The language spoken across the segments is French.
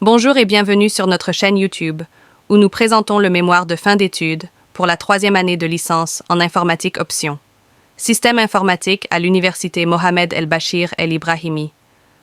Bonjour et bienvenue sur notre chaîne YouTube, où nous présentons le mémoire de fin d'études pour la 3e année de licence en informatique option. Système informatique à l'université Mohamed El-Bachir El-Ibrahimi.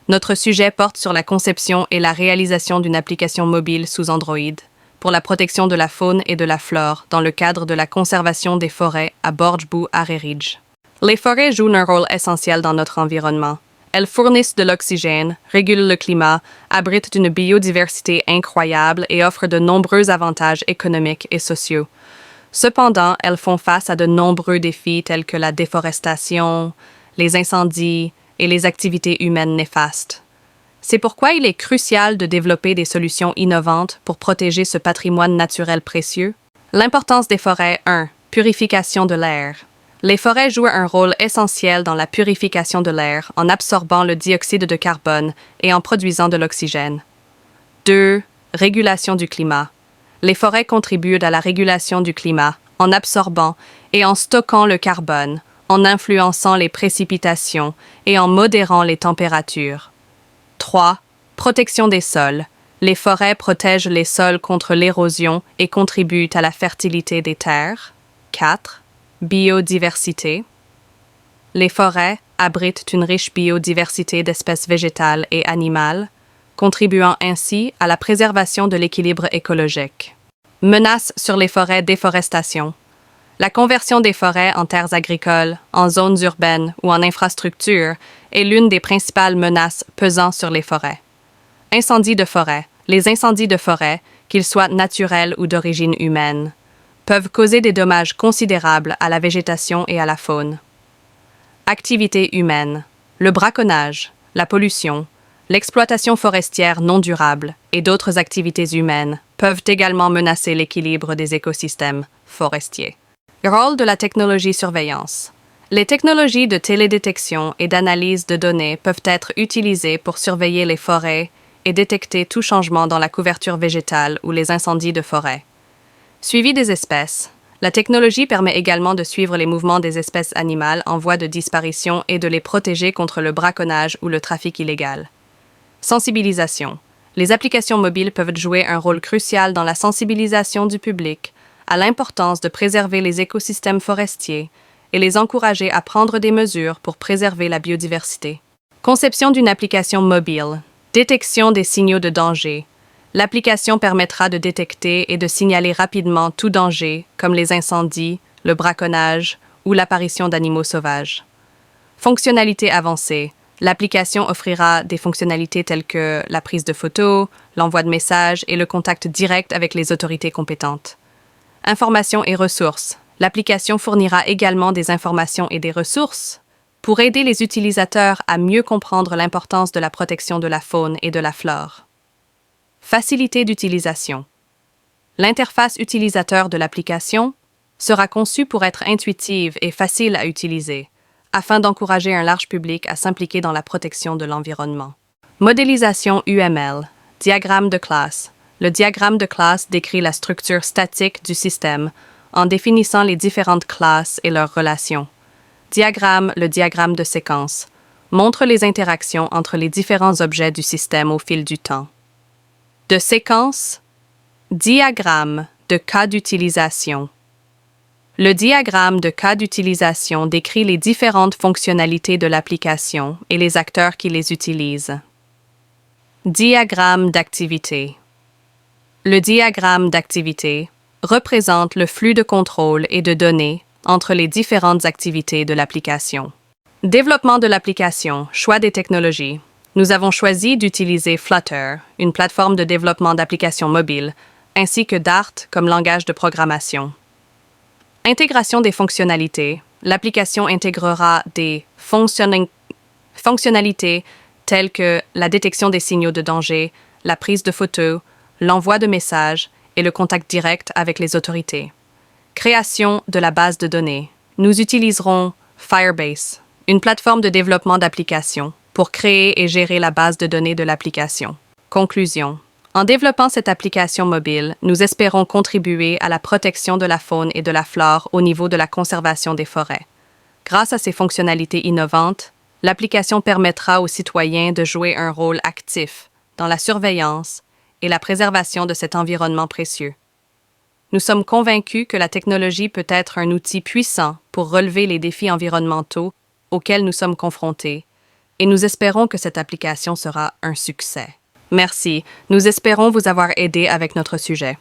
Notre sujet porte sur la conception et la réalisation d'une application mobile sous Android pour la protection de la faune et de la flore dans le cadre de la conservation des forêts à Borj-Bou Arréridge. Les forêts jouent un rôle essentiel dans notre environnement. Elles fournissent de l'oxygène, régulent le climat, abritent une biodiversité incroyable et offrent de nombreux avantages économiques et sociaux. Cependant, elles font face à de nombreux défis tels que la déforestation, les incendies et les activités humaines néfastes. C'est pourquoi il est crucial de développer des solutions innovantes pour protéger ce patrimoine naturel précieux. L'importance des forêts 1. Purification de l'air. Les forêts jouent un rôle essentiel dans la purification de l'air en absorbant le dioxyde de carbone et en produisant de l'oxygène. 2. Régulation du climat. Les forêts contribuent à la régulation du climat en absorbant et en stockant le carbone, en influençant les précipitations et en modérant les températures. 3. Protection des sols. Les forêts protègent les sols contre l'érosion et contribuent à la fertilité des terres. 4. Biodiversité. Les forêts abritent une riche biodiversité d'espèces végétales et animales, contribuant ainsi à la préservation de l'équilibre écologique. Menaces sur les forêts, déforestation. La conversion des forêts en terres agricoles, en zones urbaines ou en infrastructures est l'une des principales menaces pesant sur les forêts. Incendies de forêt. Les incendies de forêt, qu'ils soient naturels ou d'origine humaine, peuvent causer des dommages considérables à la végétation et à la faune. Activités humaines. Le braconnage, la pollution, l'exploitation forestière non durable et d'autres activités humaines peuvent également menacer l'équilibre des écosystèmes forestiers. Rôle de la technologie surveillance. Les technologies de télédétection et d'analyse de données peuvent être utilisées pour surveiller les forêts et détecter tout changement dans la couverture végétale ou les incendies de forêt. Suivi des espèces. La technologie permet également de suivre les mouvements des espèces animales en voie de disparition et de les protéger contre le braconnage ou le trafic illégal. Sensibilisation. Les applications mobiles peuvent jouer un rôle crucial dans la sensibilisation du public à l'importance de préserver les écosystèmes forestiers et les encourager à prendre des mesures pour préserver la biodiversité. Conception d'une application mobile. Détection des signaux de danger. L'application permettra de détecter et de signaler rapidement tout danger, comme les incendies, le braconnage ou l'apparition d'animaux sauvages. Fonctionnalités avancées. L'application offrira des fonctionnalités telles que la prise de photos, l'envoi de messages et le contact direct avec les autorités compétentes. Informations et ressources. L'application fournira également des informations et des ressources pour aider les utilisateurs à mieux comprendre l'importance de la protection de la faune et de la flore. Facilité d'utilisation. L'interface utilisateur de l'application sera conçue pour être intuitive et facile à utiliser, afin d'encourager un large public à s'impliquer dans la protection de l'environnement. Modélisation UML. Diagramme de classe. Le diagramme de classe décrit la structure statique du système en définissant les différentes classes et leurs relations. Diagramme, le diagramme de séquence, montre les interactions entre les différents objets du système au fil du temps. De séquence, diagramme de cas d'utilisation. Le diagramme de cas d'utilisation décrit les différentes fonctionnalités de l'application et les acteurs qui les utilisent. Diagramme d'activité. Le diagramme d'activité représente le flux de contrôle et de données entre les différentes activités de l'application. Développement de l'application, choix des technologies. Nous avons choisi d'utiliser Flutter, une plateforme de développement d'applications mobiles, ainsi que Dart comme langage de programmation. Intégration des fonctionnalités. L'application intégrera des fonctionnalités telles que la détection des signaux de danger, la prise de photos, l'envoi de messages et le contact direct avec les autorités. Création de la base de données. Nous utiliserons Firebase, une plateforme de développement d'applications, pour créer et gérer la base de données de l'application. Conclusion. En développant cette application mobile, nous espérons contribuer à la protection de la faune et de la flore au niveau de la conservation des forêts. Grâce à ces fonctionnalités innovantes, l'application permettra aux citoyens de jouer un rôle actif dans la surveillance et la préservation de cet environnement précieux. Nous sommes convaincus que la technologie peut être un outil puissant pour relever les défis environnementaux auxquels nous sommes confrontés, et nous espérons que cette application sera un succès. Merci, nous espérons vous avoir aidé avec notre sujet.